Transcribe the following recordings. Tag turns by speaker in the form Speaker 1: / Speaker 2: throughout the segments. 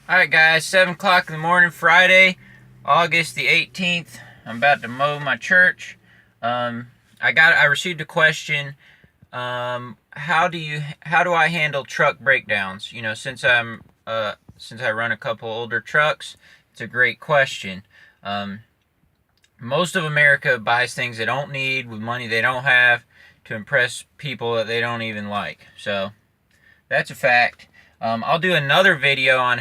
Speaker 1: Alright guys, 7 o'clock in the morning, Friday, August the 18th. I'm about to mow my church. I received a question, how do I handle truck breakdowns? You know, since I run a couple older trucks, it's a great question. Most of America buys things they don't need with money they don't have to impress people that they don't even like. So, that's a fact. I'll do another video on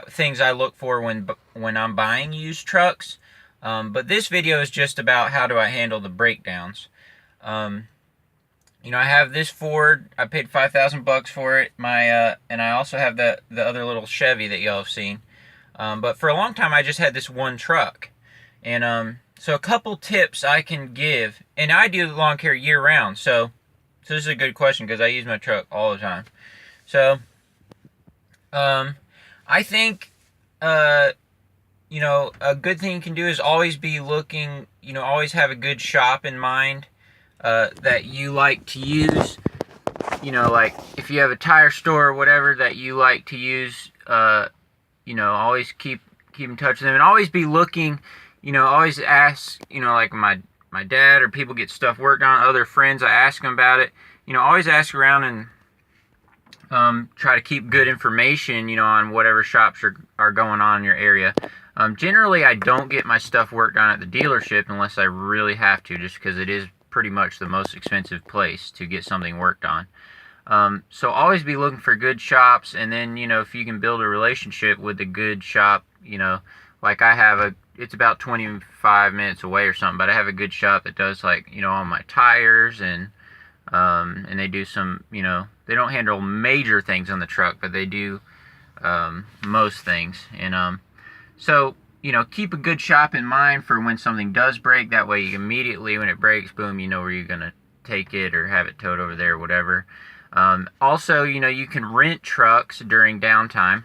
Speaker 1: things I look for when I'm buying used trucks. But this video is just about how do I handle the breakdowns. You know, I have this Ford. I paid $5,000 for it. And I also have the other little Chevy that y'all have seen. But for a long time, I just had this one truck. And so a couple tips I can give, and I do lawn care year round. So this is a good question because I use my truck all the time. So, I think, you know, a good thing you can do is always be looking, you know, always have a good shop in mind, that you like to use. You know, like, if you have a tire store or whatever that you like to use, you know, always keep in touch with them, and always be looking, you know, always ask, you know, like my dad or people get stuff worked on, other friends, I ask them about it. You know, always ask around and try to keep good information, you know, on whatever shops are going on in your area. Generally, I don't get my stuff worked on at the dealership unless I really have to, just because it is pretty much the most expensive place to get something worked on. So always be looking for good shops, and then, you know, if you can build a relationship with a good shop, you know, like I have it's about 25 minutes away or something, but I have a good shop that does, like, you know, all my tires, and they do some, you know, they don't handle major things on the truck, but they do most things. And so, you know, keep a good shop in mind for when something does break. That way, you immediately, when it breaks, boom, you know where you're going to take it or have it towed over there or whatever. Also, you know, you can rent trucks during downtime.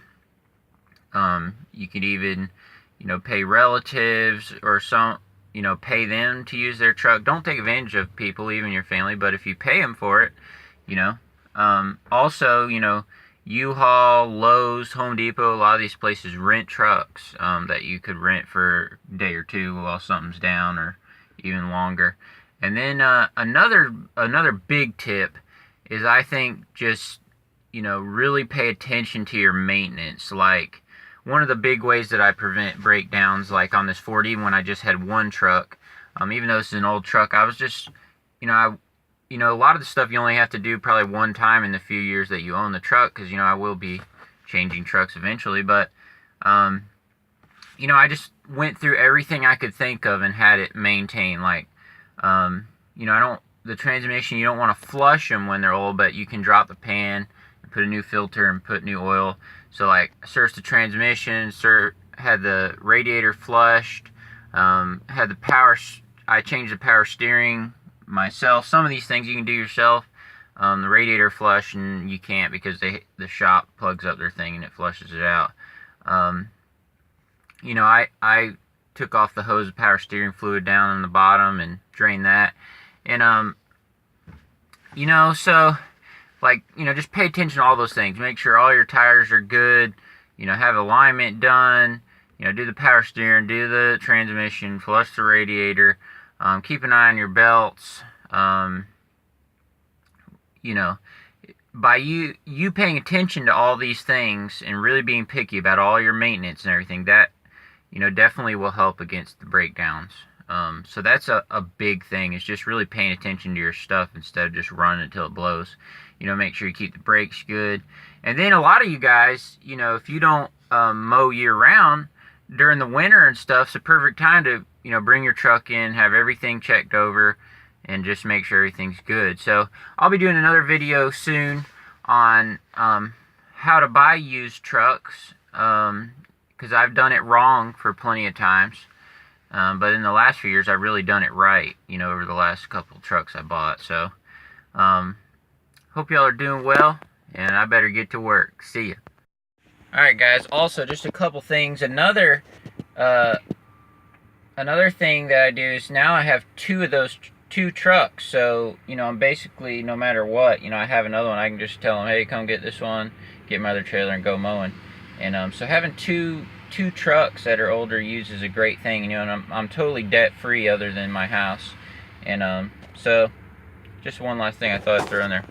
Speaker 1: You could even, you know, pay relatives or you know, pay them to use their truck. Don't take advantage of people, even your family, but if you pay them for it, you know. Also, you know, U-Haul, Lowe's, Home Depot, a lot of these places rent trucks that you could rent for a day or two while something's down, or even longer. And then another big tip is, I think, just, you know, really pay attention to your maintenance. Like, one of the big ways that I prevent breakdowns, like on this 40, when I just had one truck, even though this is an old truck, I was just, you know, a lot of the stuff you only have to do probably one time in the few years that you own the truck, because, you know, I will be changing trucks eventually. But, you know, I just went through everything I could think of and had it maintained. Like, you know, the transmission, you don't want to flush them when they're old, but you can drop the pan and put a new filter and put new oil. So, like, I searched the transmission, had the radiator flushed, had the power, I changed the power steering myself. Some of these things you can do yourself. The radiator flush, and you can't, because the shop plugs up their thing and it flushes it out. You know, I took off the hose of power steering fluid down in the bottom and drained that. And, you know, so, like, you know, just pay attention to all those things. Make sure all your tires are good. You know, have alignment done. You know, do the power steering, do the transmission, flush the radiator. Keep an eye on your belts. You know, by you paying attention to all these things and really being picky about all your maintenance and everything, that, you know, definitely will help against the breakdowns. So that's a big thing, is just really paying attention to your stuff instead of just running until it blows. You know, make sure you keep the brakes good. And then a lot of you guys, you know, if you don't mow year round, during the winter and stuff, it's a perfect time to, you know, bring your truck in, have everything checked over, and just make sure everything's good. So I'll be doing another video soon on how to buy used trucks, because I've done it wrong for plenty of times. But in the last few years, I've really done it right, you know, over the last couple trucks I bought. So, hope y'all are doing well, and I better get to work. See ya. Alright guys, also just a couple things. Another thing that I do is, now I have two trucks, so, you know, I'm basically, no matter what, you know, I have another one, I can just tell them, hey, come get this one, get my other trailer, and go mowing. And so having two trucks that are older used is a great thing, you know. And I'm totally debt free other than my house. And so just one last thing I thought I'd throw in there.